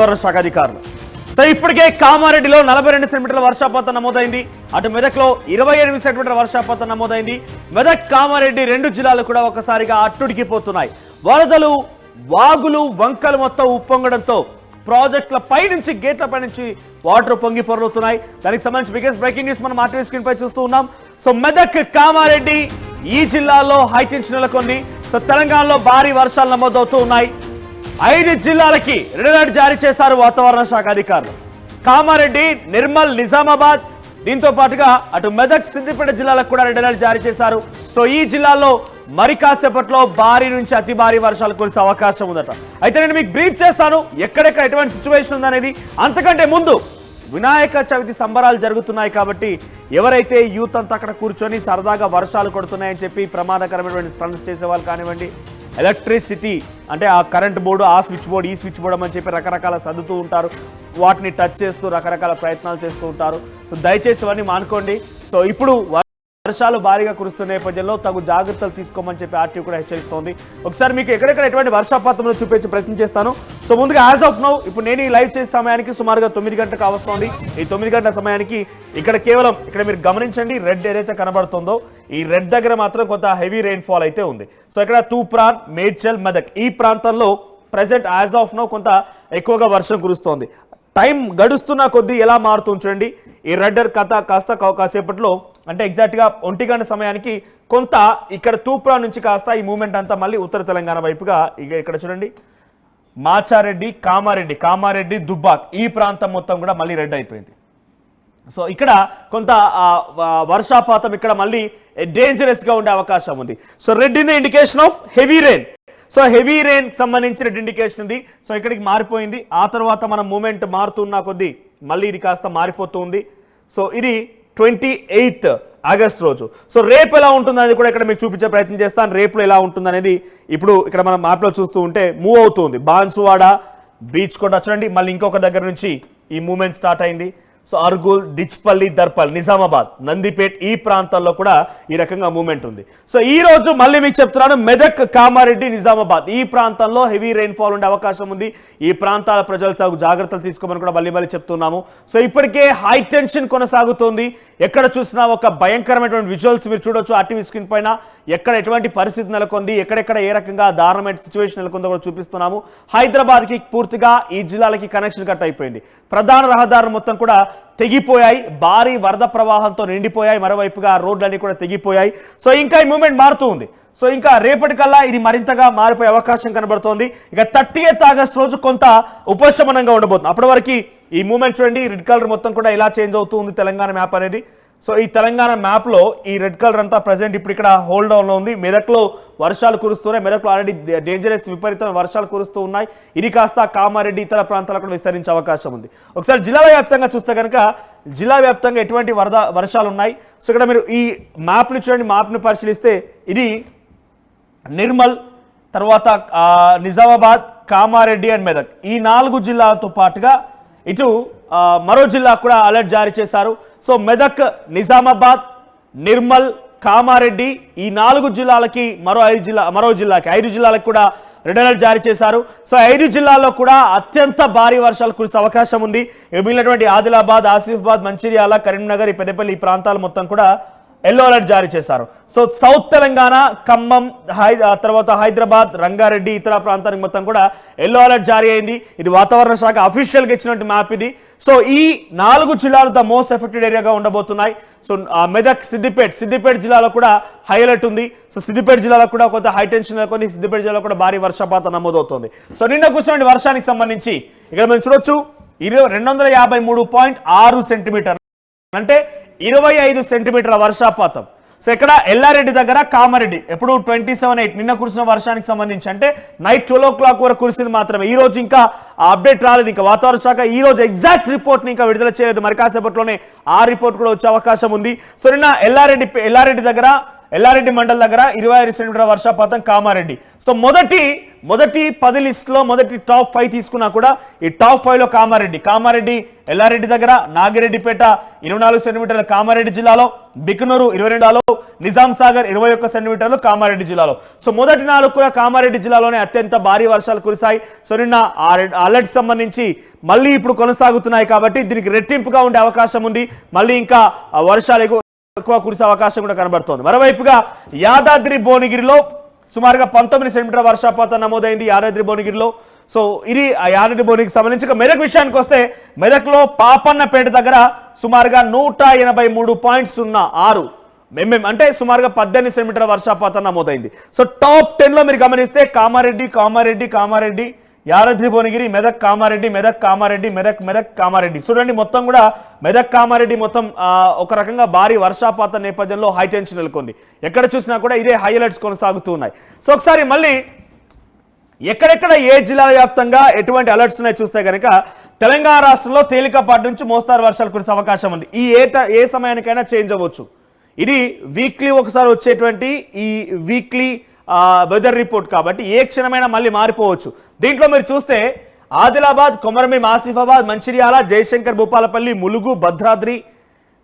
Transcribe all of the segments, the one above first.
శాఖ అధికారులు. సో ఇప్పటికే కామారెడ్డిలో 42 సెంటీమీటర్ల వర్షపాతం నమోదైంది. అటు మెదక్లో 28 సెంటీమీటర్ల వర్షపాతం నమోదైంది. మెదక్ కామారెడ్డి రెండు జిల్లాలు కూడా ఒకసారిగా అట్టుడికిపోతున్నాయి. వరదలు, వాగులు, వంకలు మొత్తం ఉప్పొంగడంతో ప్రాజెక్టుల పై నుంచి గేట్ల పై నుంచి వాటర్ పొంగి పొర్లుతున్నాయి. దానికి సంబంధించి బిగ్గెస్ట్ బ్రేకింగ్ న్యూస్ మనం ఆర్టీవీ స్క్రీన్ పై చూస్తూ ఉన్నాం. సో మెదక్, కామారెడ్డి ఈ జిల్లాల్లో హైటెన్షన్ నెలకొంది. సో తెలంగాణలో భారీ వర్షాలు నమోదవుతూ ఉన్నాయి. 5 జిల్లాలకి రెడ్ అలర్ట్ జారీ చేశారు వాతావరణ శాఖ అధికారులు. కామారెడ్డి, నిర్మల్, నిజామాబాద్, దీంతో పాటుగా అటు మెదక్, సిద్దిపేట జిల్లాలకు కూడా రెడ్ అలర్ట్ జారీ చేశారు. సో ఈ జిల్లాల్లో మరి కాసేపట్లో భారీ నుంచి అతి భారీ వర్షాలు కురిసే అవకాశం ఉందట. అయితే నేను మీకు బ్రీఫ్ చేస్తాను ఎక్కడెక్కడ ఎటువంటి సిచ్యువేషన్ ఉందనేది. అంతకంటే ముందు వినాయక చవితి సంబరాలు జరుగుతున్నాయి కాబట్టి ఎవరైతే యూత్ అంతా అక్కడ కూర్చొని సరదాగా వర్షాలు కొడుతున్నాయని చెప్పి ప్రమాదకరమైనటువంటి స్టంట్స్ చేసేవాళ్ళు కానివ్వండి, ఎలక్ట్రిసిటీ అంటే ఆ కరెంట్ బోర్డు, ఆ స్విచ్ బోర్డు, ఈ స్విచ్ బోర్డు అని చెప్పి రకరకాల సర్దుతూ ఉంటారు, వాటిని టచ్ చేస్తూ రకరకాల ప్రయత్నాలు చేస్తూ ఉంటారు. సో దయచేసి ఇవన్నీ మానుకోండి. సో ఇప్పుడు వర్షాలు భారీగా కురుస్తున్న నేపథ్యంలో తగు జాగ్రత్తలు తీసుకోమని చెప్పి ఆర్టీవీ కూడా హెచ్చరిస్తోంది. ఒకసారి మీకు ఎక్కడెక్కడ ఎటువంటి వర్షపాతంలో చూపించే ప్రయత్నం చేస్తాను. సో ముందుగా యాజ్ ఆఫ్ నౌ ఇప్పుడు నేను ఈ లైవ్ చేసే సమయానికి సుమారుగా 9 గంటలకు కావస్తోంది. ఈ 9 గంటల సమయానికి ఇక్కడ కేవలం ఇక్కడ మీరు గమనించండి, రెడ్ ఏదైతే కనబడుతుందో ఈ రెడ్ దగ్గర మాత్రం కొంత హెవీ రెయిన్ ఫాల్ అయితే ఉంది. సో ఇక్కడ తూప్రాన్, మేడ్చల్, మెదక్ ఈ ప్రాంతంలో ప్రెసెంట్ యాజ్ ఆఫ్ నౌ కొంత ఎక్కువగా వర్షం కురుస్తోంది. టైం గడుస్తున్న కొద్దీ ఎలా మారుతుంది చూడండి. ఈ రెడ్ కాస్త కాసేపట్లో అంటే ఎగ్జాక్ట్గా 1 గంట సమయానికి కొంత ఇక్కడ తూప్రా నుంచి కాస్త ఈ మూమెంట్ అంతా మళ్ళీ ఉత్తర తెలంగాణ వైపుగా ఇక్కడ చూడండి మాచారెడ్డి, కామారెడ్డి, దుబ్బాక్ ఈ ప్రాంతం మొత్తం కూడా మళ్ళీ రెడ్ అయిపోయింది. సో ఇక్కడ కొంత వర్షపాతం ఇక్కడ మళ్ళీ డేంజరస్గా ఉండే అవకాశం ఉంది. So red in the indication of heavy rain. So heavy rain సంబంధించిన రెడ్ ఇండికేషన్ ఉంది. సో ఇక్కడికి మారిపోయింది. ఆ తర్వాత మనం మూమెంట్ మారుతున్న కొద్దీ మళ్ళీ ఇది కాస్త మారిపోతుంది. సో ఇది 28 ఆగస్ట్ రోజు. సో రేపు ఎలా ఉంటుంది అనేది కూడా ఇక్కడ మీకు చూపించే ప్రయత్నం చేస్తాను. రేపులో ఎలా ఉంటుంది అనేది ఇప్పుడు ఇక్కడ మనం మ్యాప్లో చూస్తూ ఉంటే మూవ్ అవుతుంది. బాన్సువాడ బీచ్ కూడా చూడండి, మళ్ళీ ఇంకొక దగ్గర నుంచి ఈ మూవ్మెంట్ స్టార్ట్ అయింది. సో అర్గుల్, డిచ్పల్లి, దర్పల్, నిజామాబాద్, నందిపేట్ ఈ ప్రాంతాల్లో కూడా ఈ రకంగా మూవ్మెంట్ ఉంది. సో ఈ రోజు మళ్ళీ మీకు చెప్తున్నాను, మెదక్, కామారెడ్డి, నిజామాబాద్ ఈ ప్రాంతాల్లో హెవీ రెయిన్ ఫాల్ ఉండే అవకాశం ఉంది. ఈ ప్రాంతాల ప్రజలు తగు జాగ్రత్తలు తీసుకోమని కూడా మళ్ళీ చెప్తున్నాము. సో ఇప్పటికే హై టెన్షన్ కొనసాగుతోంది. ఎక్కడ చూసినా ఒక భయంకరమైనటువంటి విజువల్స్ మీరు చూడొచ్చు ఆర్టీవీ స్క్రీన్ పైన. ఎక్కడ ఎటువంటి పరిస్థితి నెలకొంది, ఎక్కడెక్కడ ఏ రకంగా దారుణమైన సిచ్యువేషన్ నెలకొందో కూడా చూపిస్తున్నాము. హైదరాబాద్కి పూర్తిగా ఈ జిల్లాలకి కనెక్షన్ కట్ అయిపోయింది. ప్రధాన రహదారులు మొత్తం కూడా తెగిపోయాయి, భారీ వరద ప్రవాహంతో నిండిపోయాయి. మరోవైపుగా రోడ్లన్నీ కూడా తెగిపోయాయి. సో ఇంకా ఈ మూమెంట్ మారుతూ ఉంది. సో ఇంకా రేపటికల్లా ఇది మరింతగా మారిపోయే అవకాశం కనబడుతోంది. ఇక 30th ఆగస్ట్ రోజు కొంత ఉపశమనంగా ఉండబోతుంది. అప్పటి వరకు ఈ మూమెంట్ చూడండి, రెడ్ కలర్ మొత్తం కూడా ఇలా చేంజ్ అవుతూ ఉంది తెలంగాణ మ్యాప్ అనేది. సో ఈ తెలంగాణ మ్యాప్లో ఈ రెడ్ కలర్ అంతా ప్రజెంట్ ఇప్పుడు ఇక్కడ హోల్డ్ డౌన్లో ఉంది. మెదక్లో వర్షాలు కురుస్తున్నాయి. మెదక్లో ఆల్రెడీ డేంజరస్ విపరీతమైన వర్షాలు కురుస్తూ ఉన్నాయి. ఇది కాస్త కామారెడ్డి ఇతర ప్రాంతాలకు కూడా విస్తరించే అవకాశం ఉంది. ఒకసారి జిల్లా వ్యాప్తంగా చూస్తే కనుక జిల్లా వ్యాప్తంగా ఎటువంటి వర్షాలు ఉన్నాయి. సో ఇక్కడ మీరు ఈ మ్యాప్ని చూడండి, మ్యాప్ని పరిశీలిస్తే ఇది నిర్మల్, తర్వాత నిజామాబాద్, కామారెడ్డి అండ్ మెదక్ ఈ 4 జిల్లాలతో పాటుగా ఇటు మరో జిల్లా కూడా అలర్ట్ జారీ చేశారు. సో మెదక్, నిజామాబాద్, నిర్మల్, కామారెడ్డి ఈ 4 జిల్లాలకి మరో జిల్లాకి 5 జిల్లాలకు కూడా రెడ్ అలర్ట్ జారీ చేశారు. సో 5 జిల్లాల్లో కూడా అత్యంత భారీ వర్షాలు కురిసే అవకాశం ఉంది. మిగిలినటువంటి ఆదిలాబాద్, ఆసిఫాబాద్, మంచిర్యాల, కరీంనగర్, పెద్దపల్లి ఈ ప్రాంతాలు మొత్తం కూడా ఎల్లో అలర్ట్ జారీ చేశారు. సో సౌత్ తెలంగాణ, ఖమ్మం, తర్వాత హైదరాబాద్, రంగారెడ్డి ఇతర ప్రాంతానికి మొత్తం కూడా ఎల్లో అలర్ట్ జారీ అయింది. ఇది వాతావరణ శాఖ అఫీషియల్గా ఇచ్చినట్టు మ్యాప్ ఇది. సో ఈ 4 జిల్లాలు ద మోస్ట్ ఎఫెక్టెడ్ ఏరియాగా ఉండబోతున్నాయి. సో మెదక్, సిద్దిపేట జిల్లాలో కూడా హై అలర్ట్ ఉంది. సో సిద్దిపేట జిల్లాలో కూడా కొంత హై టెన్షన్ నెలకొని సిద్దిపేట జిల్లాలో కూడా భారీ వర్షపాతం నమోదవుతోంది. సో నిన్న కూర్చున్న వర్షానికి సంబంధించి ఇక్కడ మనం చూడొచ్చు 253.6 సెంటీమీటర్ అంటే 25 సెంటీమీటర్ల వర్షపాతం. సో ఇక్కడ ఎల్లారెడ్డి దగ్గర కామారెడ్డి ఎప్పుడు 27/8 నిన్న కురిసిన వర్షానికి సంబంధించి అంటే నైట్ 12 o'clock వరకు కురిసింది మాత్రమే. ఈ రోజు ఇంకా అప్డేట్ రాలేదు. ఇంకా వాతావరణ శాఖ ఈ రోజు ఎగ్జాక్ట్ రిపోర్ట్ని ఇంకా విడుదల చేయలేదు. మరి కాసేపట్లోనే ఆ రిపోర్ట్ కూడా వచ్చే అవకాశం ఉంది. సో నిన్న ఎల్లారెడ్డి దగ్గర ఎల్లారెడ్డి మండల్ దగ్గర 25 సెంటీమీటర్ల వర్షపాతం కామారెడ్డి. సో మొదటి 10 లిస్టులో మొదటి టాప్ 5 తీసుకున్నా కూడా ఈ టాప్ 5లో కామారెడ్డి ఎల్లారెడ్డి దగ్గర, నాగిరెడ్డిపేట 24 సెంటీమీటర్ల కామారెడ్డి జిల్లాలో, బికనూరు 22లో, నిజాం సాగర్ 21 సెంటీమీటర్లు కామారెడ్డి జిల్లాలో. సో మొదటి 4 కూడా కామారెడ్డి జిల్లాలోనే అత్యంత భారీ వర్షాలు కురిశాయి. సో నిన్న అలర్ట్ సంబంధించి మళ్ళీ ఇప్పుడు కొనసాగుతున్నాయి కాబట్టి దీనికి రెట్టింపుగా ఉండే అవకాశం ఉంది. మళ్ళీ ఇంకా వర్షాలు ఎక్కువ కురిసే అవకాశం కూడా కనబడుతోంది. మరోవైపుగా యాదాద్రి భువనగిరిలో సుమారుగా 19 సెంటీమీటర్ల వర్షపాతం నమోదైంది యాదాద్రి భువనగిరిలో. సో ఇది ఆ యాదాద్రి భువనగిరికి సంబంధించి మెదక్ విషయానికి వస్తే మెదక్లో పాపన్నపేట దగ్గర సుమారుగా 183.06 mm అంటే సుమారుగా 18 సెంటీమీటర్ల వర్షపాతం నమోదైంది. సో టాప్ 10లో మీరు గమనిస్తే కామారెడ్డి, యాదాద్రి భువనగిరి, మెదక్ కామారెడ్డి. చూడండి మొత్తం కూడా మెదక్ కామారెడ్డి మొత్తం ఒక రకంగా భారీ వర్షపాత నేపథ్యంలో హై టెన్షన్ నెలకొంది. ఎక్కడ చూసినా కూడా ఇదే హై అలర్ట్స్ కొనసాగుతూ ఉన్నాయి. సో ఒకసారి మళ్ళీ ఎక్కడెక్కడ ఏ జిల్లాల వ్యాప్తంగా ఎటువంటి అలర్ట్స్ ఉన్నాయి చూస్తే కనుక తెలంగాణ రాష్ట్రంలో తేలికపాటి నుంచి మోస్తారు వర్షాలు కురిసే అవకాశం ఉంది. ఏ సమయానికైనా చేంజ్ అవ్వచ్చు. ఇది వీక్లీ ఒకసారి వచ్చేటువంటి ఈ వీక్లీ వెదర్ రిపోర్ట్ కాబట్టి ఏ క్షణమైనా మళ్ళీ మారిపోవచ్చు. దీంట్లో మీరు చూస్తే ఆదిలాబాద్, కొమరంభీం, ఆసిఫాబాద్, మంచిర్యాల, జయశంకర్, భూపాలపల్లి, ములుగు, భద్రాద్రి,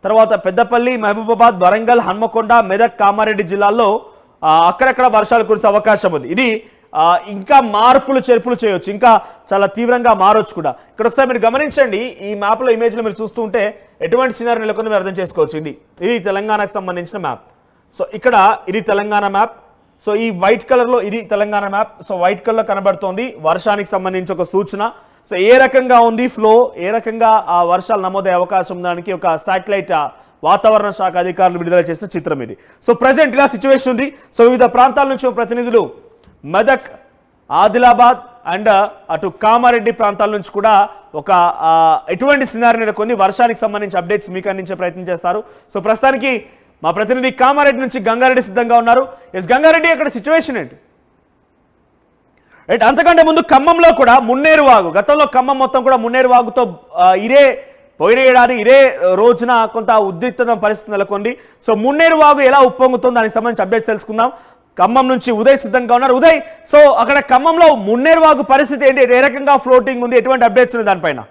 తర్వాత పెద్దపల్లి, మహబూబాబాద్, వరంగల్, హన్మకొండ, మెదక్, కామారెడ్డి జిల్లాల్లో అక్కడక్కడ వర్షాలు కురిసే అవకాశం ఉంది. ఇది ఇంకా మార్పులు చేర్పులు చేయొచ్చు, ఇంకా చాలా తీవ్రంగా మారొచ్చు కూడా. ఇక్కడ ఒకసారి మీరు గమనించండి, ఈ మ్యాప్లో ఇమేజ్లో మీరు చూస్తూ ఉంటే ఎటువంటి సినారీ నెలకొని మీరు అర్థం చేసుకోవచ్చు. ఇది తెలంగాణకు సంబంధించిన మ్యాప్. సో ఇక్కడ ఇది తెలంగాణ మ్యాప్. సో ఈ వైట్ కలర్లో ఇది తెలంగాణ మ్యాప్. సో వైట్ కలర్లో కనబడుతోంది వర్షానికి సంబంధించి ఒక సూచన. సో ఏ రకంగా ఉంది ఫ్లో, ఏ రకంగా ఆ వర్షాలు నమోదయ్యే అవకాశం ఉందానికి ఒక శాటిలైట్ వాతావరణ శాఖ అధికారులు విడుదల చేసిన చిత్రం ఇది. సో ప్రజెంట్ ఇలా సిచ్యువేషన్ ఉంది. సో వివిధ ప్రాంతాల నుంచి ప్రతినిధులు మెదక్, ఆదిలాబాద్ అండ్ అటు కామారెడ్డి ప్రాంతాల నుంచి కూడా ఒక ఎటువంటి సినారీ నెలకొని వర్షానికి సంబంధించి అప్డేట్స్ మీకు అందించే ప్రయత్నం చేస్తారు. సో ప్రస్తుతానికి మా ప్రతినిధి కామారెడ్డి నుంచి గంగారెడ్డి సిద్ధంగా ఉన్నారు. ఎస్ గంగారెడ్డి, అక్కడ సిచ్యువేషన్ ఏంటి? రైట్, అంతకంటే ముందు ఖమ్మంలో కూడా మున్నేరు వాగు, గతంలో ఖమ్మం మొత్తం కూడా మున్నేరు వాగుతో పోయిన ఏడాది ఇదే రోజున కొంత ఉద్రిక్తమైన పరిస్థితి నెలకొంది. సో మున్నేరు వాగు ఎలా ఉప్పొంగుతుందో దానికి సంబంధించి అప్డేట్స్ తెలుసుకుందాం. ఖమ్మం నుంచి ఉదయ్ సిద్ధంగా ఉన్నారు. ఉదయ్, సో అక్కడ ఖమ్మంలో మున్నేరు వాగు పరిస్థితి ఏంటి? ఏ రకంగా ఫ్లోటింగ్ ఉంది? ఎటువంటి అప్డేట్స్ ఉన్నాయి దానిపైన?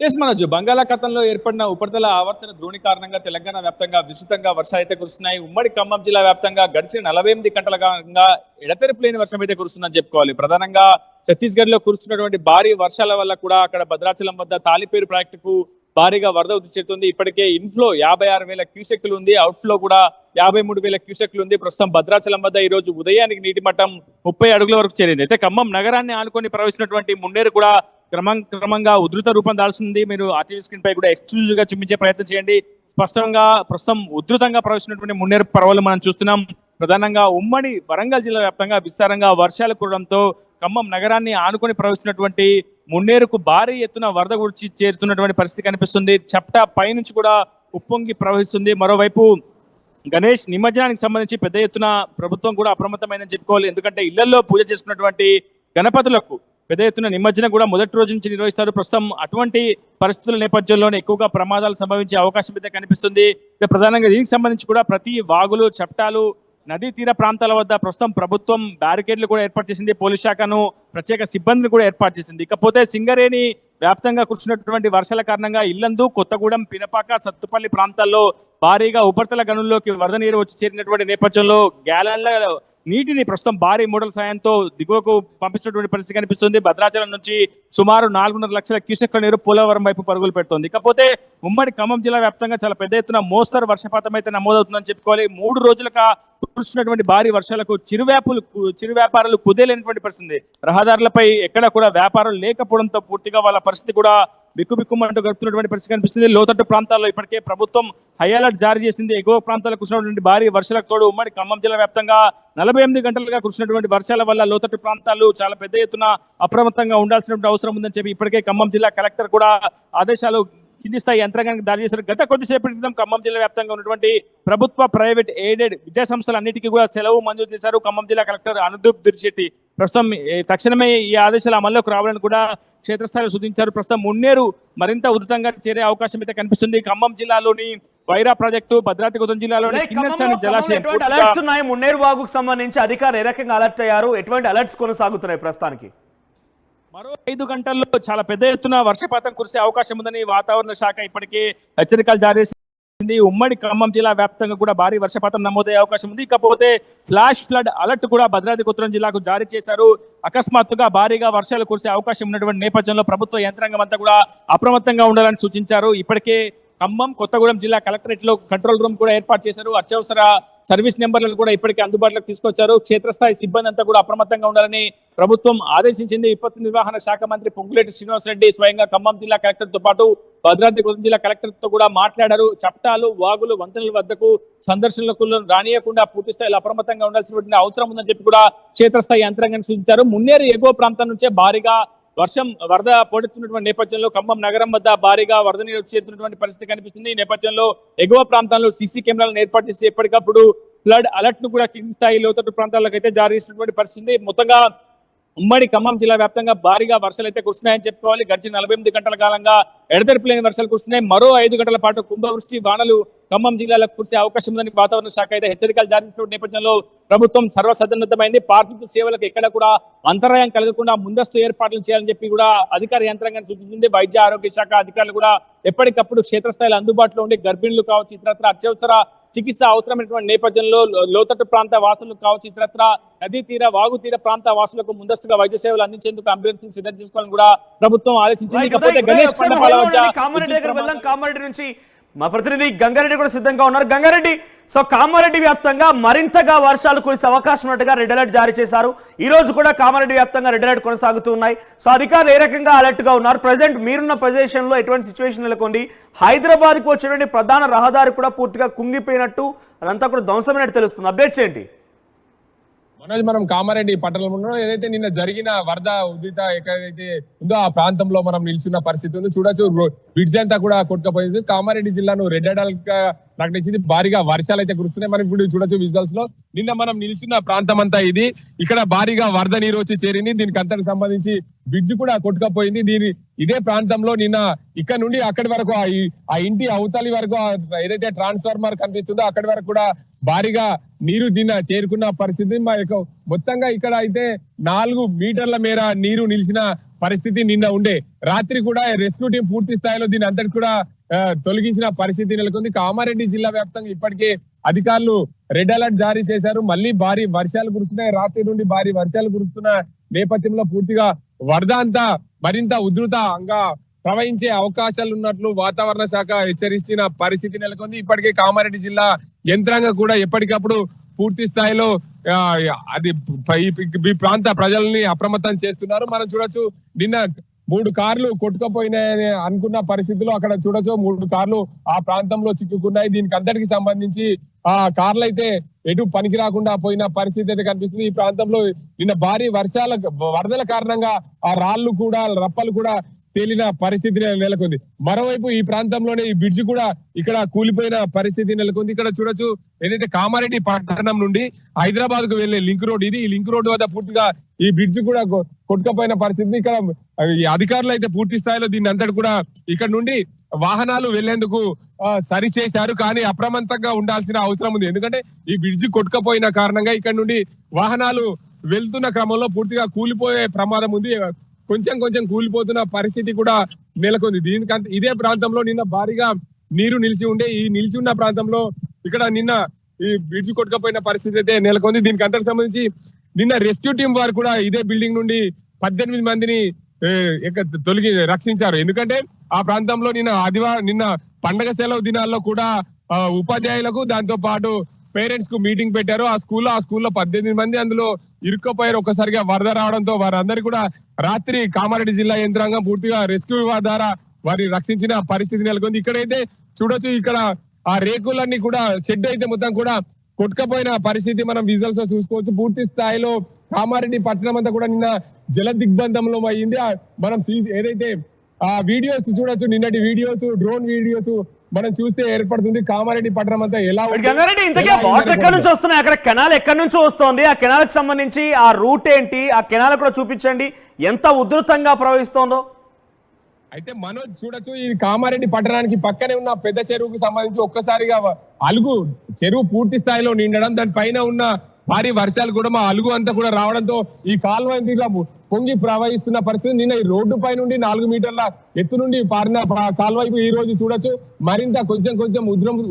ఎస్ మనోజ్, బంగాళాఖాతంలో ఏర్పడిన ఉపరితల ఆవర్తన ద్రోణి కారణంగా తెలంగాణ వ్యాప్తంగా విస్తృతంగా వర్షాలు అయితే కురుస్తున్నాయి. ఉమ్మడి ఖమ్మం జిల్లా వ్యాప్తంగా గడిచిన 48 గంటలుగా ఎడతెరిపి లేని వర్షం అయితే కురుస్తుందని చెప్పుకోవాలి. ప్రధానంగా ఛత్తీస్గఢ్ లో కురుస్తున్నటువంటి భారీ వర్షాల వల్ల కూడా అక్కడ భద్రాచలం వద్ద తాలిపేరు ప్రాజెక్టుకు భారీగా వరద ఉధృతి చెందుతుంది. ఇప్పటికే ఇన్ఫ్లో 56,000 క్యూసెక్లు ఉంది, అవుట్ఫ్లో కూడా 53,000 క్యూసెక్లు ఉంది. ప్రస్తుతం భద్రాచలం వద్ద ఈ రోజు ఉదయానికి నీటి మట్టం 30 అడుగుల వరకు చేరింది. అయితే ఖమ్మం నగరాన్ని ఆనుకొని ప్రవహిస్తున్నటువంటి మున్నేరు కూడా క్రమంగా ఉధృత రూపం దాల్సింది. మీరు ఆర్టీవీ స్క్రీన్ పై కూడా ఎక్స్క్లూజివ్ గా చూపించే ప్రయత్నం చేయండి. స్పష్టంగా ప్రస్తుతం ఉధృతంగా ప్రవహిస్తున్నటువంటి మున్నేరు పర్వాలు మనం చూస్తున్నాం. ప్రధానంగా ఉమ్మడి వరంగల్ జిల్లా వ్యాప్తంగా విస్తారంగా వర్షాలు కురవడంతో ఖమ్మం నగరాన్ని ఆనుకొని ప్రవహిస్తున్నటువంటి మున్నేరుకు భారీ ఎత్తున వరద గురించి చేరుతున్నటువంటి పరిస్థితి కనిపిస్తుంది. చప్టా పై నుంచి కూడా ఉప్పొంగి ప్రవహిస్తుంది. మరోవైపు గణేష్ నిమజ్జనానికి సంబంధించి పెద్ద ఎత్తున ప్రభుత్వం కూడా అప్రమత్తమైందని చెప్పుకోవాలి. ఎందుకంటే ఇళ్లలో పూజ చేసుకున్నటువంటి గణపతులకు పెద్ద ఎత్తున నిమజ్జనం కూడా మొదటి రోజు నుంచి నిర్వహిస్తారు. ప్రస్తుతం అటువంటి పరిస్థితుల నేపథ్యంలోనే ఎక్కువగా ప్రమాదాలు సంభవించే అవకాశం అయితే కనిపిస్తుంది. ప్రధానంగా దీనికి సంబంధించి కూడా ప్రతి వాగులు, చప్టాలు, నదీ తీర ప్రాంతాల వద్ద ప్రస్తుతం ప్రభుత్వం బ్యారికేడ్లు కూడా ఏర్పాటు చేసింది. పోలీస్ శాఖను ప్రత్యేక సిబ్బందిని కూడా ఏర్పాటు చేసింది. ఇకపోతే సింగరేణి వ్యాప్తంగా కురిసినటువంటి వర్షాల కారణంగా ఇల్లందు, కొత్తగూడెం, పినపాక, సత్తుపల్లి ప్రాంతాల్లో భారీగా ఉపరితల గనుల్లోకి వరద నీరు వచ్చి చేరినటువంటి నేపథ్యంలో గ్యాలన్ల నీటిని ప్రస్తుతం భారీ మోడల్ సాయంతో దిగువకు పంపిస్తున్నటువంటి పరిస్థితి కనిపిస్తుంది. భద్రాచలం నుంచి సుమారు 4.5 లక్షల క్యూసెక్ల నీరు పోలవరం వైపు పరుగులు పెడుతోంది. ఇకపోతే ఉమ్మడి ఖమ్మం జిల్లా వ్యాప్తంగా చాలా పెద్ద ఎత్తున మోస్తరు వర్షపాతం అయితే నమోదవుతుందని చెప్పుకోవాలి. 3 రోజులుగా కురుస్తున్నటువంటి భారీ వర్షాలకు చిరు వ్యాపారులు కుదేలేనటువంటి పరిస్థితి. రహదారులపై ఎక్కడ కూడా వ్యాపారాలు లేకపోవడంతో పూర్తిగా వాళ్ళ పరిస్థితి కూడా బిక్కుబిక్కుమంటూ గడుపుతున్నటువంటి పరిస్థితి కనిపిస్తుంది. లోతట్టు ప్రాంతాల్లో ఇప్పటికే ప్రభుత్వం హై అలర్ట్ జారీ చేసింది. ఎగువ ప్రాంతాలకు కురిసినటువంటి భారీ వర్షాలకు తోడు ఉమ్మడి ఖమ్మం జిల్లా వ్యాప్తంగా 48 గంటలుగా కురిసినటువంటి వర్షాల వల్ల లోతట్టు ప్రాంతాలు చాలా పెద్ద ఎత్తున అప్రమత్తంగా ఉండాల్సినటువంటి అవసరం ఉందని చెప్పి ఇప్పటికే ఖమ్మం జిల్లా కలెక్టర్ కూడా ఆదేశాలు కింది స్థాయి యంత్రాంగానికి దాడి చేశారు. గత కొద్దిసేపటి క్రితం ఖమ్మం జిల్లా వ్యాప్తంగా ఉన్నటువంటి ప్రభుత్వ, ప్రైవేట్, ఎయిడెడ్ విద్యా సంస్థలన్నిటికీ కూడా సెలవు మంజూరు చేశారు ఖమ్మం జిల్లా కలెక్టర్ అనుదీప్ దిరిశెట్టి. ప్రస్తుతం తక్షణమే ఈ ఆదేశాలు అమల్లోకి రావాలని కూడా క్షేత్రస్థాయిలో సూచించారు. ప్రస్తుతం మున్నేరు మరింత ఉధృతంగా చేరే అవకాశం అయితే కనిపిస్తుంది. ఖమ్మం జిల్లాలోని వైరా ప్రాజెక్టు, భద్రాద్రి కొత్తగూడెం జిల్లాలోని కిన్నెరసాని జలాశయం ఎటువంటి అలర్ట్స్ ఉన్నాయి? మున్నేరు వాగుకు సంబంధించి అధికారులు ఏ రకంగా అలర్ట్ అయ్యారు? ఎటువంటి అలర్ట్స్ కొనసాగుతున్నాయి ప్రస్తుతానికి? మరో 5 గంటల్లో చాలా పెద్ద ఎత్తున వర్షపాతం కురిసే అవకాశం ఉందని వాతావరణ శాఖ ఇప్పటికే హెచ్చరికలు జారీ చేసింది. ఉమ్మడి ఖమ్మం జిల్లా వ్యాప్తంగా కూడా భారీ వర్షపాతం నమోదయ్యే అవకాశం ఉంది. ఇకపోతే ఫ్లాష్ ఫ్లడ్ అలర్ట్ కూడా భద్రాద్రి కొత్తగూడెం జిల్లాకు జారీ చేశారు. అకస్మాత్తుగా భారీగా వర్షాలు కురిసే అవకాశం ఉన్నటువంటి నేపథ్యంలో ప్రభుత్వ యంత్రాంగం అంతా కూడా అప్రమత్తంగా ఉండాలని సూచించారు. ఇప్పటికే ఖమ్మం, కొత్తగూడెం జిల్లా కలెక్టరేట్ లో కంట్రోల్ రూమ్ కూడా ఏర్పాటు చేశారు. అత్యవసర సర్వీస్ నెంబర్లను కూడా ఇప్పటికే అందుబాటులోకి తీసుకొచ్చారు. క్షేత్రస్థాయి సిబ్బంది అంతా కూడా అప్రమత్తంగా ఉండాలని ప్రభుత్వం ఆదేశించింది. విపత్తు నిర్వహణ శాఖ మంత్రి పొంగులేటి శ్రీనివాస్ రెడ్డి స్వయంగా ఖమ్మం జిల్లా కలెక్టర్ తో పాటు భద్రాద్రి కొత్తగూడెం జిల్లా కలెక్టర్ తో కూడా మాట్లాడారు. చప్టాలు, వాగులు, వంతెనల వద్దకు సందర్శనలకు రానియకుండా పూర్తి స్థాయిలో అప్రమత్తంగా ఉండాల్సిన అవసరం ఉందని చెప్పి కూడా క్షేత్రస్థాయి యంత్రాంగాన్ని సూచించారు. మున్నేరు ఎగువ ప్రాంతం నుంచే భారీగా వరద పోటెత్తున్నటువంటి నేపథ్యంలో ఖమ్మం నగరం వద్ద భారీగా వరద నీరు వచ్చేస్తున్నటువంటి పరిస్థితి కనిపిస్తుంది. ఈ నేపథ్యంలో ఎగువ ప్రాంతాల్లో సీసీ కెమెరాలను ఏర్పాటు చేసి ఎప్పటికప్పుడు ఫ్లడ్ అలర్ట్ ను కూడా కింది స్థాయి లోతట్టు ప్రాంతాలకు అయితే జారీ చేసినటువంటి పరిస్థితి. మొత్తంగా ఉమ్మడి ఖమ్మం జిల్లా వ్యాప్తంగా భారీగా వర్షాలు అయితే కురుస్తున్నాయని చెప్పుకోవాలి. గడిచిన 48 గంటల కాలంగా ఎడతెరిపి లేని వర్షాలు కురుస్తున్నాయి. మరో 5 గంటల పాటు కుంభవృష్టి వానలు ఖమ్మం జిల్లాలో కురిసే అవకాశం ఉందని వాతావరణ శాఖ అయితే హెచ్చరికలు జారీ చేసిన నేపథ్యంలో ప్రభుత్వం సర్వసన్నద్ధమైంది. పారిశుద్ధ్య సేవలకు ఎక్కడ కూడా అంతరాయం కలగకుండా ముందస్తు ఏర్పాట్లు చేయాలని చెప్పి కూడా అధికార యంత్రాంగాన్ని సూచించింది. వైద్య ఆరోగ్య శాఖ అధికారులు కూడా ఎప్పటికప్పుడు క్షేత్రస్థాయిలో అందుబాటులో ఉండి గర్భిణులు కావచ్చు, ఇతరత్ర అత్యవసర చికిత్స అవసరమైనటువంటి నేపథ్యంలో లోతట్టు ప్రాంత వాసులకు కావచ్చు, ఇతరత్ర నదీ తీర, వాగు తీర ప్రాంత వాసులకు ముందస్తుగా వైద్య సేవలు అందించేందుకు అంబులెన్స్ సిద్ధం చేసుకోవాలని కూడా ప్రభుత్వం ఆలోచించింది. ఇకపోతే గణేష్ కామారెడ్డి నుంచి మా ప్రతినిధి గంగారెడ్డి కూడా సిద్ధంగా ఉన్నారు. గంగారెడ్డి, సో కామారెడ్డి వ్యాప్తంగా మరింతగా వర్షాలు కురిసే అవకాశం ఉన్నట్టుగా రెడ్ అలర్ట్ జారీ చేశారు. ఈ రోజు కూడా కామారెడ్డి వ్యాప్తంగా రెడ్ అలర్ట్ కొనసాగుతూ ఉన్నాయి. సో అధికారులు ఏ రకంగా అలర్ట్ గా ఉన్నారు? ప్రజెంట్ మీరున్న ప్రదేశంలో ఎటువంటి సిచ్యువేషన్ నెలకొంది? హైదరాబాద్ కు వచ్చేటువంటి ప్రధాన రహదారి కూడా పూర్తిగా కుంగిపోయినట్టు, అదంతా కూడా ధ్వంసమైనట్టు తెలుస్తుంది. అప్డేట్స్ ఏంటి? మనోజ్, మనం కామారెడ్డి పట్టణంలో ఏదైతే నిన్న జరిగిన వరద ఉద్రిత ఎక్కడైతే ఉందో ఆ ప్రాంతంలో మనం నిల్చున్న పరిస్థితి ఉంది. చూడొచ్చు, బ్రిడ్జ్ అంతా కూడా కొట్టుకుపోయింది. కామారెడ్డి జిల్లాను రెడ్ అలర్ట్ గా ప్రకటించింది. భారీగా వర్షాలు అయితే కురుస్తున్నాయి. మనం ఇప్పుడు చూడొచ్చు విజువల్స్ లో. నిన్న మనం నిల్చున్న ప్రాంతం అంతా ఇది. ఇక్కడ భారీగా వరద నీరు వచ్చి చేరింది. దీనికి అంతకు సంబంధించి బ్రిడ్జ్ కూడా కొట్టుకపోయింది. ఇదే ప్రాంతంలో నిన్న ఇక్కడ నుండి అక్కడి వరకు ఆ ఇంటి అవతలి వరకు ఏదైతే ట్రాన్స్ఫార్మర్ కనిపిస్తుందో అక్కడి వరకు కూడా భారీగా నీరు నిన్న చేరుకున్న పరిస్థితి. మొత్తంగా ఇక్కడ అయితే 4 మీటర్ల మేర నీరు నిలిచిన పరిస్థితి నిన్న ఉండే. రాత్రి కూడా రెస్క్యూ టీం పూర్తి స్థాయిలో దీని అంతటి కూడా తొలగించిన పరిస్థితి నెలకొంది. కామారెడ్డి జిల్లా వ్యాప్తంగా ఇప్పటికే అధికారులు రెడ్ అలర్ట్ జారీ చేశారు. మళ్ళీ భారీ వర్షాలు కురుస్తున్నాయి. రాత్రి నుండి భారీ వర్షాలు కురుస్తున్న నేపథ్యంలో పూర్తిగా వరద అంతా మరింత ఉధృతంగా ప్రవహించే అవకాశాలు ఉన్నట్లు వాతావరణ శాఖ హెచ్చరిస్తున్న పరిస్థితి నెలకొంది. ఇప్పటికే కామారెడ్డి జిల్లా యంత్రాంగం కూడా ఎప్పటికప్పుడు పూర్తి స్థాయిలో అది ఈ ప్రాంత ప్రజల్ని అప్రమత్తం చేస్తున్నారు. మనం చూడొచ్చు, నిన్న 3 కార్లు కొట్టుకుపోయినాయని అనుకున్న పరిస్థితిలో అక్కడ చూడొచ్చు 3 కార్లు ఆ ప్రాంతంలో చిక్కుకున్నాయి. దీనికి అందరికి సంబంధించి ఆ కార్లు అయితే ఎటు పనికి రాకుండా పోయిన పరిస్థితి అయితే కనిపిస్తుంది. ఈ ప్రాంతంలో నిన్న భారీ వరదల కారణంగా ఆ రాళ్లు కూడా, రప్పలు కూడా తేలిన పరిస్థితి నెలకొంది. మరోవైపు ఈ ప్రాంతంలోనే ఈ బ్రిడ్జ్ కూడా ఇక్కడ కూలిపోయిన పరిస్థితి నెలకొంది. ఇక్కడ చూడొచ్చు, ఏదైతే కామారెడ్డి పట్టణం నుండి హైదరాబాద్ కు వెళ్లే లింక్ రోడ్ ఇది. ఈ లింక్ రోడ్ వద్ద పూర్తిగా ఈ బ్రిడ్జ్ కూడా కొట్టుకపోయిన పరిస్థితి. ఇక్కడ అధికారులు అయితే పూర్తి స్థాయిలో దీన్ని అంతటి కూడా ఇక్కడ నుండి వాహనాలు వెళ్లేందుకు సరి చేశారు. కానీ అప్రమత్తంగా ఉండాల్సిన అవసరం ఉంది. ఎందుకంటే ఈ బ్రిడ్జ్ కొట్టుకపోయిన కారణంగా ఇక్కడ నుండి వాహనాలు వెళ్తున్న క్రమంలో పూర్తిగా కూలిపోయే ప్రమాదం ఉంది. కొంచెం కూలిపోతున్న పరిస్థితి కూడా నెలకొంది. దీనికంత ఇదే ప్రాంతంలో నిన్న భారీగా నీరు నిలిచి ఉండే. ఈ నిలిచి ఉన్న ప్రాంతంలో ఇక్కడ నిన్న ఈ బ్రిడ్జ్ కొట్టుకపోయిన పరిస్థితి అయితే నెలకొంది. దీనికి అంతకు సంబంధించి నిన్న రెస్క్యూ టీం వారు కూడా ఇదే బిల్డింగ్ నుండి 18 మందిని రక్షించారు. ఎందుకంటే ఆ ప్రాంతంలో నిన్న పండగ సెలవు దినాల్లో కూడా ఉపాధ్యాయులకు, దాంతో పాటు పేరెంట్స్ కు మీటింగ్ పెట్టారు. ఆ స్కూల్లో 18 మంది అందులో ఇరుక్కుపోయారు. ఒక్కసారిగా వరద రావడంతో వారందరికీ కూడా రాత్రి కామారెడ్డి జిల్లా యంత్రాంగం పూర్తిగా రెస్క్యూ ద్వారా వారిని రక్షించిన పరిస్థితి నెలకొంది. ఇక్కడైతే చూడొచ్చు, ఇక్కడ ఆ రేకులన్నీ కూడా షెడ్ అయితే మొత్తం కూడా కొట్టుకపోయిన పరిస్థితి మనం విజువల్స్ లో చూసుకోవచ్చు. పూర్తి స్థాయిలో కామారెడ్డి పట్టణం అంతా కూడా నిన్న జల దిగ్బంధంలో అయ్యింది. మనం ఏదైతే ఆ వీడియోస్ చూడొచ్చు, నిన్నటి వీడియోస్, డ్రోన్ వీడియోస్ మనం చూస్తే ఏర్పడుతుంది కామారెడ్డి పట్టణం అంతా ఎలా. గంగారెడ్డి, ఇంతకీ వాటర్ ఎక్కడి నుంచి వస్తున్నాయి? అక్కడ కెనాల్ ఎక్కడి నుంచి వస్తుంది? ఆ కెనాల్ కి సంబంధించి ఆ రూట్ ఏంటి? ఆ కెనాల్ కూడా చూపించండి, ఎంత ఉధృతంగా ప్రవహిస్తోందో. అయితే మనోజ్ చూడొచ్చు ఈ కామారెడ్డి పట్టణానికి పక్కనే ఉన్న పెద్ద చెరువుకు సంబంధించి ఒక్కసారిగా అలుగు చెరువు పూర్తి స్థాయిలో నిండడం, దాని పైన ఉన్న భారీ వర్షాలు కూడా మా అలుగు అంతా కూడా రావడంతో ఈ కాలువ ఇలా పొంగి ప్రవహిస్తున్న పరిస్థితి. నిన్న ఈ రోడ్డు పై నుండి 4 మీటర్ల ఎత్తు నుండి పారిన కాలువైపు ఈ రోజు చూడొచ్చు మరింత కొంచెం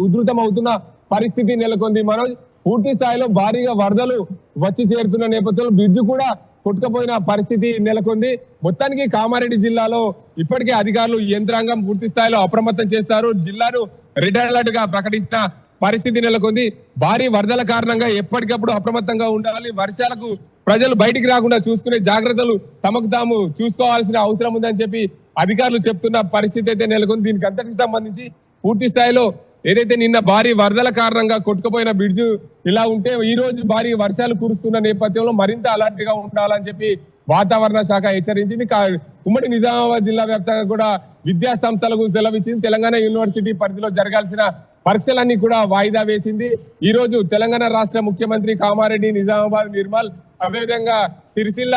ఉధృతం అవుతున్న పరిస్థితి నెలకొంది. మనోజ్ పూర్తి స్థాయిలో భారీగా వరదలు వచ్చి చేరుతున్న నేపథ్యంలో బ్రిడ్జ్ కూడా కొట్టుకుపోయిన పరిస్థితి నెలకొంది. మొత్తానికి కామారెడ్డి జిల్లాలో ఇప్పటికే అధికారులు యంత్రాంగం పూర్తి స్థాయిలో అప్రమత్తం చేస్తారు. జిల్లాను రెడ్ అలర్ట్ గా ప్రకటించిన పరిస్థితి నెలకొంది. భారీ వరదల కారణంగా ఎప్పటికప్పుడు అప్రమత్తంగా ఉండాలి. వర్షాలకు ప్రజలు బయటికి రాకుండా చూసుకునే జాగ్రత్తలు తమకు తాము చూసుకోవాల్సిన అవసరం ఉందని చెప్పి అధికారులు చెప్తున్న పరిస్థితి అయితే నెలకొంది. దీనికి అంతటికి సంబంధించి పూర్తి స్థాయిలో ఏదైతే నిన్న భారీ వరదల కారణంగా కొట్టుకుపోయిన బ్రిడ్జ్ ఇలా ఉంటే ఈ రోజు భారీ వర్షాలు కురుస్తున్న నేపథ్యంలో మరింత అలర్ట్ గా ఉండాలని చెప్పి వాతావరణ శాఖ హెచ్చరించింది. ఉమ్మడి నిజామాబాద్ జిల్లా వ్యాప్తంగా కూడా విద్యా సంస్థలకు సెలవిచ్చింది. తెలంగాణ యూనివర్సిటీ పరిధిలో జరగాల్సిన పరీక్షలన్నీ కూడా వాయిదా వేసింది. ఈ రోజు తెలంగాణ రాష్ట్ర ముఖ్యమంత్రి కామారెడ్డి, నిజామాబాద్, నిర్మల్, అదేవిధంగా సిరిసిల్ల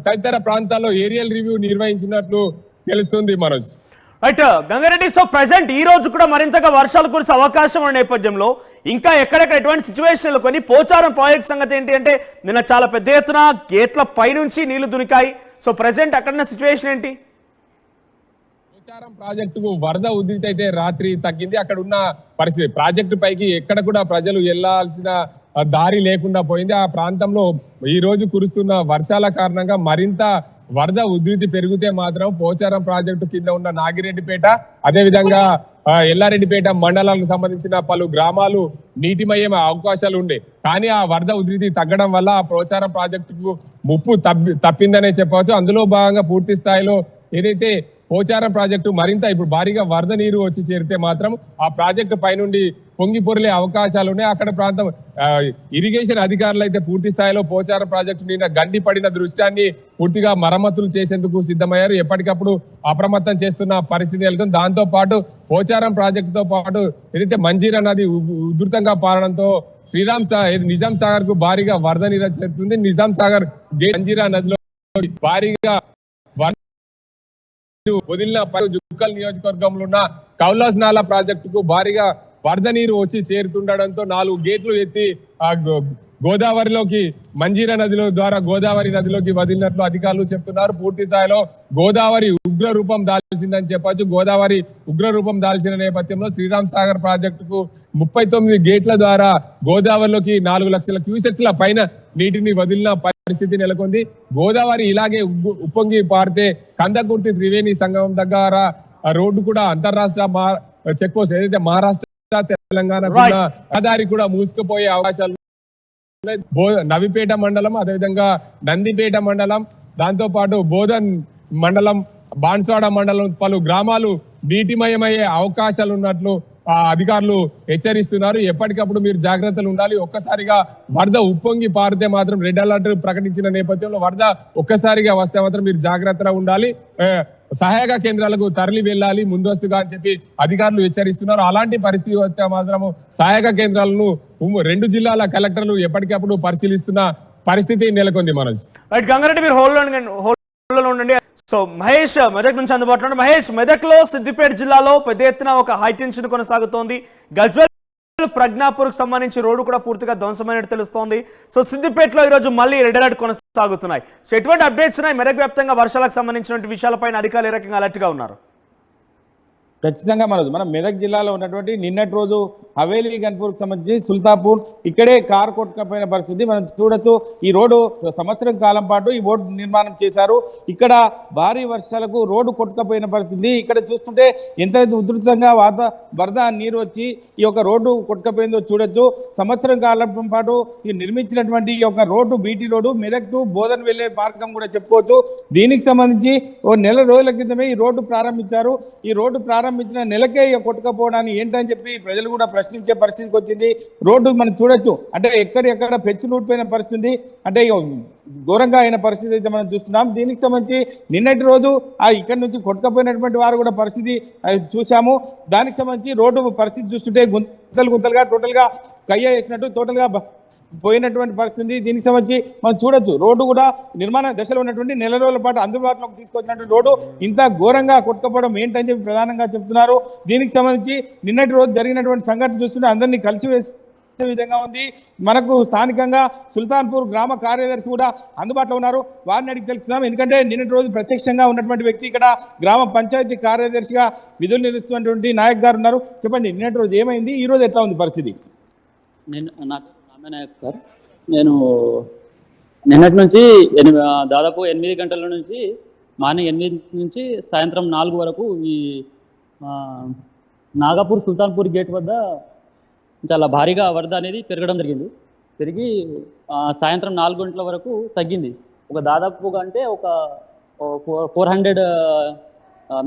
తదితర ప్రాంతాల్లో ఏరియల్ రివ్యూ నిర్వహించినట్లు తెలుస్తుంది. Manoj right Gangareddy, so present ఈ రోజు కూడా మరింతగా వర్షాలు కురిసే అవకాశం ఉన్న నేపథ్యంలో ఇంకా ఎక్కడెక్కడ ఎటువంటి సిచ్యువేషన్లు కొన్ని పోచారం ప్రాజెక్ట్ సంగతి ఏంటి అంటే నిన్న చాలా పెద్ద ఎత్తున గేట్ల పైనుంచి నీళ్లు దునికాయి. సో ప్రెసెంట్ అక్కడ సిచ్యువేషన్ ఏంటి? పోచారం ప్రాజెక్టుకు వరద ఉధృతి అయితే రాత్రి తగ్గింది. అక్కడ ఉన్న పరిస్థితి ప్రాజెక్టు పైకి ఎక్కడ కూడా ప్రజలు వెళ్లాల్సిన దారి లేకుండా పోయింది. ఆ ప్రాంతంలో ఈ రోజు కురుస్తున్న వర్షాల కారణంగా మరింత వరద ఉధృతి పెరిగితే మాత్రం పోచారం ప్రాజెక్టు కింద ఉన్న నాగిరెడ్డిపేట, అదేవిధంగా ఎల్లారెడ్డిపేట మండలాలకు సంబంధించిన పలు గ్రామాలు నీటిమయ్యే అవకాశాలు ఉండే. కానీ ఆ వరద ఉధృతి తగ్గడం వల్ల ఆ పోచారం ప్రాజెక్టుకు ముప్పు తప్పిందనే చెప్పవచ్చు. అందులో భాగంగా పూర్తి స్థాయిలో ఏదైతే పోచారం ప్రాజెక్టు మరింత ఇప్పుడు భారీగా వరద నీరు వచ్చి చేరితే మాత్రం ఆ ప్రాజెక్టు పైనుండి పొంగి పొరిలే అవకాశాలు ఉన్నాయి. అక్కడ ప్రాంతం ఇరిగేషన్ అధికారులు అయితే పూర్తి స్థాయిలో పోచారం ప్రాజెక్టు నిన్న గండి పడిన దృష్టాన్ని పూర్తిగా మరమ్మతులు చేసేందుకు సిద్ధమయ్యారు. ఎప్పటికప్పుడు అప్రమత్తం చేస్తున్న పరిస్థితి నెలకొంది. దాంతో పాటు పోచారం ప్రాజెక్టుతో పాటు ఏదైతే మంజీరా నది ఉధృతంగా పారడంతో నిజాం సాగర్ కు భారీగా వరద నీరు చేరుతుంది. నిజాం సాగర్ మంజీరా నదిలో భారీగా వదిలిన జుక్కల్ నియోజకవర్గంలో ఉన్న కౌలాస్ నాలా ప్రాజెక్టుకు భారీగా వరద నీరు వచ్చి చేరుతుండడంతో 4 గేట్లు ఎత్తి ఆ గోదావరిలోకి మంజీరా నదిలో ద్వారా గోదావరి నదిలోకి వదిలినట్లు అధికారులు చెప్తున్నారు. పూర్తి స్థాయిలో గోదావరి ఉగ్ర రూపం దాల్చిందని చెప్పొచ్చు. గోదావరి ఉగ్ర రూపం దాల్చిన నేపథ్యంలో శ్రీరామ్ సాగర్ ప్రాజెక్టుకు 39 గేట్ల ద్వారా గోదావరిలోకి 4 లక్షల క్యూసెక్ల పైన నీటిని వదిలిన పరిస్థితి నెలకొంది. గోదావరి ఇలాగే ఉప్పొంగి పారితే కందకుర్తి త్రివేణి సంగమం దగ్గర రోడ్డు కూడా అంతర్రాష్ట్ర చెక్ పోస్ట్ ఏదైతే మహారాష్ట్ర తెలంగాణ రహదారి కూడా మూసుకుపోయే అవకాశాలు. నవిపేట మండలం, అదేవిధంగా నందిపేట మండలం, దాంతో పాటు బోధన్ మండలం, బాన్స్వాడ మండలం పలు గ్రామాలు నీటిమయమయ్యే అవకాశాలు ఉన్నట్లు అధికారులు హెచ్చరిస్తున్నారు. ఎప్పటికప్పుడు మీరు జాగ్రత్తలు ఉండాలి. ఒక్కసారిగా వరద ఉప్పొంగి పారితే మాత్రం రెడ్ అలర్ట్ ప్రకటించిన నేపథ్యంలో వరద ఒక్కసారిగా వస్తే మాత్రం మీరు జాగ్రత్తగా ఉండాలి. సహాయక కేంద్రాలకు తరలి వెళ్ళాలి ముందస్తుగా అని చెప్పి అధికారులు హెచ్చరిస్తున్నారు. అలాంటి పరిస్థితి వస్తే మాత్రము సహాయక కేంద్రాలను 2 జిల్లాల కలెక్టర్లు ఎప్పటికప్పుడు పరిశీలిస్తున్న పరిస్థితి నెలకొంది. మనోజ్ రైట్ గంగారెడ్డి, మీరు హోల్డ్లో ఉండండి. సో మహేష్ మెదక్ నుంచి అందుబాటులో. మహేష్, మెదక్ లో సిద్దిపేట జిల్లాలో పెద్ద ఎత్తున ఒక హై టెన్షన్ కొనసాగుతోంది. గజ్వేల్ ప్రజ్ఞాపూర్ కు సంబంధించి రోడ్డు కూడా పూర్తిగా ధ్వంసమైనట్టు తెలుస్తోంది. సో సిద్దిపేటలో ఈరోజు మళ్ళీ రెడ్ అలర్ట్ కొనసాగుతున్నాయి. సో ఎటువంటి అప్డేట్స్ ఉన్నాయి? మెదక్ వ్యాప్తంగా వర్షాలకు సంబంధించిన విషయాలపైన అధికారులు ఏ రకంగా అలర్ట్ గా ఉన్నారు? ఖచ్చితంగా మనం మెదక్ జిల్లాలో ఉన్నటువంటి నిన్నటి రోజు హవేలీ గన్పూర్కి సంబంధించి సుల్తాపూర్ ఇక్కడే కారు కొట్టుకపోయిన పరిస్థితి మనం చూడొచ్చు. ఈ రోడ్డు సంవత్సరం కాలం పాటు ఈ రోడ్డు నిర్మాణం చేశారు. ఇక్కడ భారీ వర్షాలకు రోడ్డు కొట్టుకపోయిన పరిస్థితి. ఇక్కడ చూస్తుంటే ఎంత ఉధృతంగా వరద నీరు వచ్చి ఈ యొక్క రోడ్డు కొట్టుకపోయిందో చూడొచ్చు. సంవత్సరం కాలం పాటు ఈ నిర్మించినటువంటి ఈ యొక్క road BT road Medak to Bodhan వెళ్లే మార్గం కూడా చెప్పుకోవచ్చు. దీనికి సంబంధించి ఓ నెల రోజుల క్రితమే ఈ రోడ్డు ప్రారంభించారు. ఈ రోడ్డు ప్రారంభించిన నెలకే కొట్టుకపోవడాన్ని ఏంటని చెప్పి ప్రజలు కూడా ప్రశ్నించే పరిస్థితికి వచ్చింది. రోడ్డు మనం చూడొచ్చు, అంటే ఎక్కడెక్కడ పెచ్చులు ఊడిపోయిన పరిస్థితి, అంటే ఘోరంగా అయిన పరిస్థితి అయితే మనం చూస్తున్నాం. దీనికి సంబంధించి నిన్నటి రోజు ఇక్కడ నుంచి కొట్టుకపోయినటువంటి వారు కూడా పరిస్థితి చూసాము. దానికి సంబంధించి రోడ్డు పరిస్థితి చూస్తుంటే గుంతలుగా టోటల్గా కయ్య వేసినట్టు టోటల్గా పోయినటువంటి పరిస్థితి. దీనికి సంబంధించి మనం చూడొచ్చు, రోడ్డు కూడా నిర్మాణ దశలో ఉన్నటువంటి నెల రోజుల పాటు అందుబాటులోకి తీసుకొచ్చినటువంటి రోడ్డు ఇంత ఘోరంగా కొట్టుకపోవడం ఏంటని చెప్పి ప్రధానంగా చెప్తున్నారు. దీనికి సంబంధించి నిన్నటి రోజు జరిగినటువంటి సంఘటన చూస్తుంటే అందరినీ కలిసివేసే విధంగా ఉంది. మనకు స్థానికంగా సుల్తాన్పూర్ గ్రామ కార్యదర్శి కూడా అందుబాటులో ఉన్నారు, వారిని అడిగి తెలుస్తున్నాం. ఎందుకంటే నిన్నటి రోజు ప్రత్యక్షంగా ఉన్నటువంటి వ్యక్తి ఇక్కడ గ్రామ పంచాయతీ కార్యదర్శిగా విధులు నిర్వహిస్తున్నటువంటి నాయక్ గారు ఉన్నారు. చెప్పండి, నిన్నటి రోజు ఏమైంది, ఈ రోజు ఎట్లా ఉంది పరిస్థితి? నా పేరు రామే నాయక్ సార్. నేను నిన్నటి నుంచి దాదాపు 8 గంటల నుంచి మార్నింగ్ 8 నుంచి సాయంత్రం 4 వరకు ఈ నాగపూర్ సుల్తాన్పూర్ గేట్ వద్ద చాలా భారీగా వరద అనేది పెరగడం జరిగింది. పెరిగి సాయంత్రం 4 గంటల వరకు తగ్గింది. ఒక దాదాపుగా అంటే ఒక 400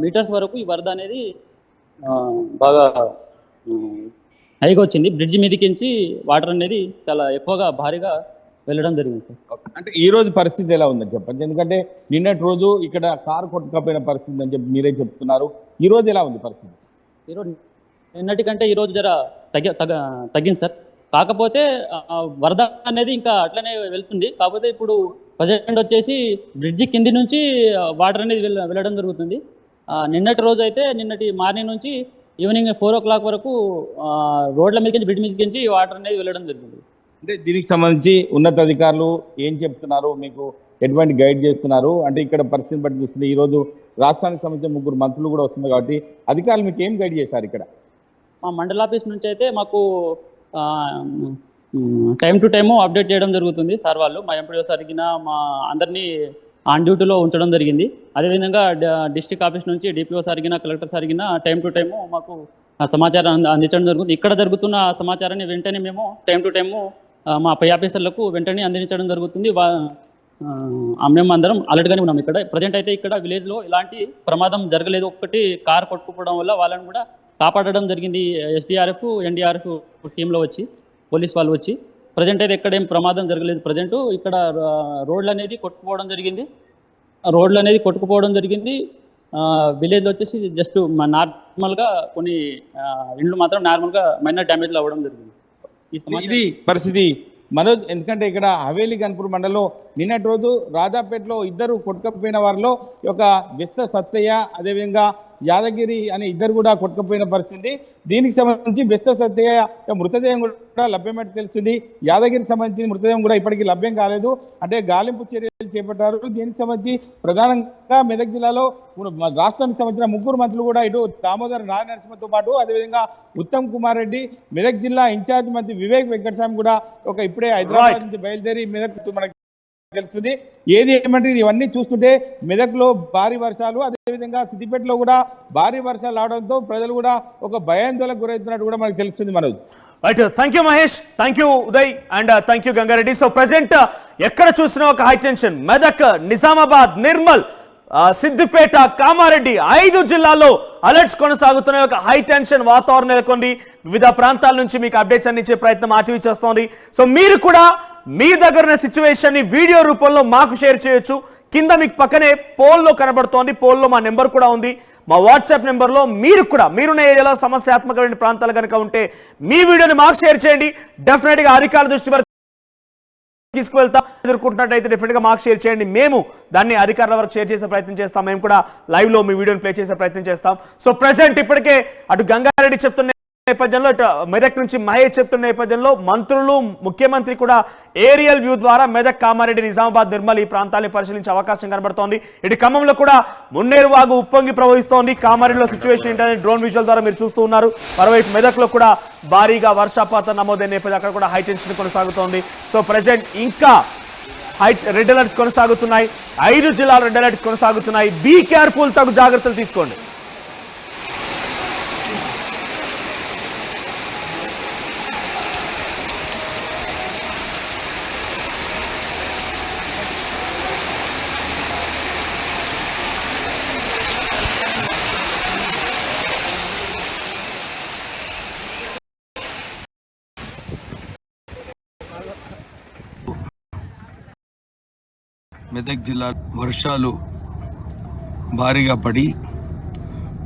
మీటర్స్ వరకు ఈ వరద అనేది బాగా హైగా వచ్చింది. బ్రిడ్జ్ మీదకించి వాటర్ అనేది చాలా ఎక్కువగా భారీగా వెళ్ళడం జరిగింది సార్. అంటే ఈ రోజు పరిస్థితి ఎలా ఉందని చెప్పండి, ఎందుకంటే నిన్నటి రోజు ఇక్కడ కారు కొట్టుకపోయిన పరిస్థితి అని చెప్పి మీరే చెప్తున్నారు. ఈ రోజు ఎలా ఉంది పరిస్థితి? ఈరోజు నిన్నటికంటే ఈరోజు జర తగ్గింది సార్. కాకపోతే వరద అనేది ఇంకా అట్లనే వెళ్తుంది. కాకపోతే ఇప్పుడు ప్రజెంట్ వచ్చేసి బ్రిడ్జి కింది నుంచి వాటర్ అనేది వెళ్ళడం జరుగుతుంది. నిన్నటి రోజు అయితే నిన్నటి మార్నింగ్ నుంచి ఈవినింగ్ 4 o'clock వరకు రోడ్ల మీదకి బ్రిడ్జ్ మీదకి వాటర్ అనేది వెళ్ళడం జరుగుతుంది. అంటే దీనికి సంబంధించి ఉన్నతాధికారులు ఏం చెప్తున్నారు, మీకు ఎటువంటి గైడ్ చేస్తున్నారు? అంటే ఇక్కడ పరిస్థితిని బట్టి చూస్తుంది, ఈ రోజు రాష్ట్రానికి సంబంధించిన 3 మంత్రులు కూడా వస్తుంది కాబట్టి అధికారులు మీకు ఏం గైడ్ చేశారు? ఇక్కడ మా మండల ఆఫీస్ నుంచి అయితే మాకు టైం టు టైము అప్డేట్ చేయడం జరుగుతుంది సార్. వాళ్ళు మా ఎంపీడీఓ సరిగిన మా అందరినీ ఆన్ డ్యూటీలో ఉంచడం జరిగింది. అదేవిధంగా డిస్ట్రిక్ట్ ఆఫీస్ నుంచి డిపిఓ సరిగిన కలెక్టర్ సరిగిన టైం టు టైము మాకు సమాచారం అందించడం జరుగుతుంది. ఇక్కడ జరుగుతున్న సమాచారాన్ని వెంటనే మేము టైం టు టైము మా పై ఆఫీసర్లకు వెంటనే అందించడం జరుగుతుంది. మేము అందరం అలర్ట్గానే ఉన్నాం. ఇక్కడ ప్రజెంట్ అయితే ఇక్కడ విలేజ్లో ఎలాంటి ప్రమాదం జరగలేదు. ఒక్కటి కార్ కొట్టుకోవడం వల్ల వాళ్ళని కూడా కాపాడడం జరిగింది. SDRF NDRF టీంలో వచ్చి పోలీస్ వాళ్ళు వచ్చి ప్రజెంట్ అయితే ఎక్కడ ఏం ప్రమాదం జరగలేదు. ప్రజెంట్ ఇక్కడ రోడ్లు అనేది కొట్టుకుపోవడం జరిగింది. విలేజ్లో వచ్చేసి జస్ట్ నార్మల్గా కొన్ని ఇండ్లు మాత్రం నార్మల్గా మైనర్ డ్యామేజ్లు అవ్వడం జరిగింది. ఇది పరిస్థితి మనోజ్. ఎందుకంటే ఇక్కడ హవేలీ గన్పూర్ మండలంలో నిన్నటి రోజు రాజాపేటలో 2 కొట్టుకపోయిన వారిలో ఒక విస్త సత్తయ్య, అదేవిధంగా యాదగిరి అనే 2 కూడా కొట్టుకపోయిన పరిస్థితి. దీనికి సంబంధించి బెస్త సత్తయ్య మృతదేహం కూడా లభ్యమైనట్టు తెలుస్తుంది. యాదగిరికి సంబంధించిన మృతదేహం కూడా ఇప్పటికీ లభ్యం కాలేదు. అంటే గాలింపు చర్యలు చేపట్టారు. దీనికి సంబంధించి ప్రధానంగా మెదక్ జిల్లాలో రాష్ట్రానికి సంబంధించిన 3 మంత్రులు కూడా ఇటు దామోదర్ నరసింహతో పాటు అదేవిధంగా ఉత్తమ్ కుమార్ రెడ్డి, మెదక్ జిల్లా ఇన్ఛార్జ్ మంత్రి వివేక్ వెంకటస్వామి కూడా ఇప్పుడే హైదరాబాద్ నుంచి బయలుదేరి మెదక్ మనకి తెలుస్తుంది. ఏది ఏమంటే ఇవన్నీ చూస్తుంటే మెదక్లో భారీ వర్షాలు, అదేవిధంగా సిద్దిపేటలో కూడా భారీ వర్షాలు రావడంతో ప్రజలు కూడా ఒక భయాందోళనకు గురవుతున్నట్టు కూడా మనకు తెలుస్తుంది. Manoj, right, thank you Mahesh, thank you Uday and thank you Gangareddy. So present ఎక్కడ చూసినా ఒక హై టెన్షన్. మెదక్, నిజామాబాద్, నిర్మల్, సిద్దిపేట, కామారెడ్డి 5 జిల్లాల్లో అలర్ట్స్ కొనసాగుతున్న ఒక హై టెన్షన్ వాతావరణం నెలకొంది. వివిధ ప్రాంతాల నుంచి మీకు అప్డేట్స్ అందించే ప్రయత్నం ఆర్టీవీ చేస్తోంది. సో మీరు కూడా మీ దగ్గర ఉన్న సిచ్యువేషన్ ని వీడియో రూపంలో మాకు షేర్ చేయొచ్చు. కింద మీకు పక్కనే పోల్లో కనబడుతోంది. పోల్లో మా నెంబర్ కూడా ఉంది. మా వాట్సాప్ నెంబర్లో మీరు కూడా మీరున్న ఏరియాలో సమస్యాత్మకమైన ప్రాంతాలు కనుక ఉంటే మీ వీడియోని మాకు షేర్ చేయండి. డెఫినెట్గా అధికారుల దృష్టి తీసుకువెళ్తాం. ఎదుర్కొంటున్నట్టయితే డెఫినెట్గా మాకు షేర్ చేయండి. మేము దాన్ని అధికారుల వరకు షేర్ చేసే ప్రయత్నం చేస్తాం. మేము కూడా లైవ్లో మీ వీడియోని ప్లే చేసే ప్రయత్నం చేస్తాం. సో ప్రెసెంట్ ఇప్పటికే అటు గంగారెడ్డి చెప్తున్న నేపథ్యంలో, ఇటు మెదక్ నుంచి మహేష్ చెప్తున్న నేపథ్యంలో మంత్రులు, ముఖ్యమంత్రి కూడా ఏరియల్ వ్యూ ద్వారా మెదక్, కామారెడ్డి, నిజామాబాద్, నిర్మల్ ఈ ప్రాంతాన్ని పరిశీలించే అవకాశం కనబడుతోంది. ఇటు ఖమ్మంలో కూడా మున్నేరు వాగు ఉప్పొంగి ప్రవహిస్తోంది. కామారెడ్డిలో సిచ్యువేషన్ ఏంటనే డ్రోన్ విజువల్ ద్వారా మీరు చూస్తూ ఉన్నారు. మరోవైపు మెదక్లో కూడా భారీగా వర్షపాతం నమోదైన నేపథ్యంలో అక్కడ కూడా హై టెన్షన్ కొనసాగుతోంది. సో ప్రెసెంట్ ఇంకా రెడ్ అలర్ట్స్ కొనసాగుతున్నాయి. 5 జిల్లాల రెడ్ అలర్ట్స్ కొనసాగుతున్నాయి. బీ కేర్ఫుల్, తగు జాగ్రత్తలు తీసుకోండి. మెదక్ జిల్లా వర్షాలు భారీగా పడి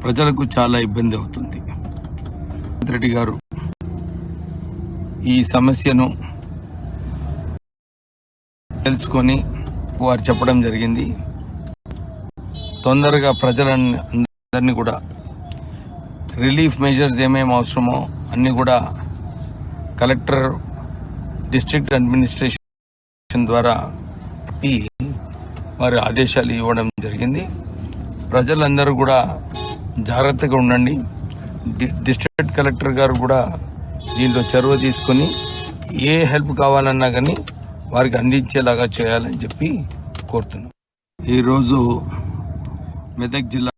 ప్రజలకు చాలా ఇబ్బంది అవుతుంది. రెడ్డి గారు ఈ సమస్యను తెలుసుకొని వారు చెప్పడం జరిగింది. తొందరగా ప్రజలందరినీ కూడా రిలీఫ్ మెజర్స్ ఏమేమి అవసరమో అన్నీ కూడా కలెక్టర్, డిస్ట్రిక్ట్ అడ్మినిస్ట్రేషన్ ద్వారా వారి ఆదేశాలు ఇవ్వడం జరిగింది. ప్రజలందరూ కూడా జాగ్రత్తగా ఉండండి. డిస్ట్రిక్ట్ కలెక్టర్ గారు కూడా దీంట్లో చొరవ తీసుకొని ఏ హెల్ప్ కావాలన్నా కానీ వారికి అందించేలాగా చేయాలని చెప్పి కోరుతున్నాం. ఈరోజు మెదక్ జిల్లా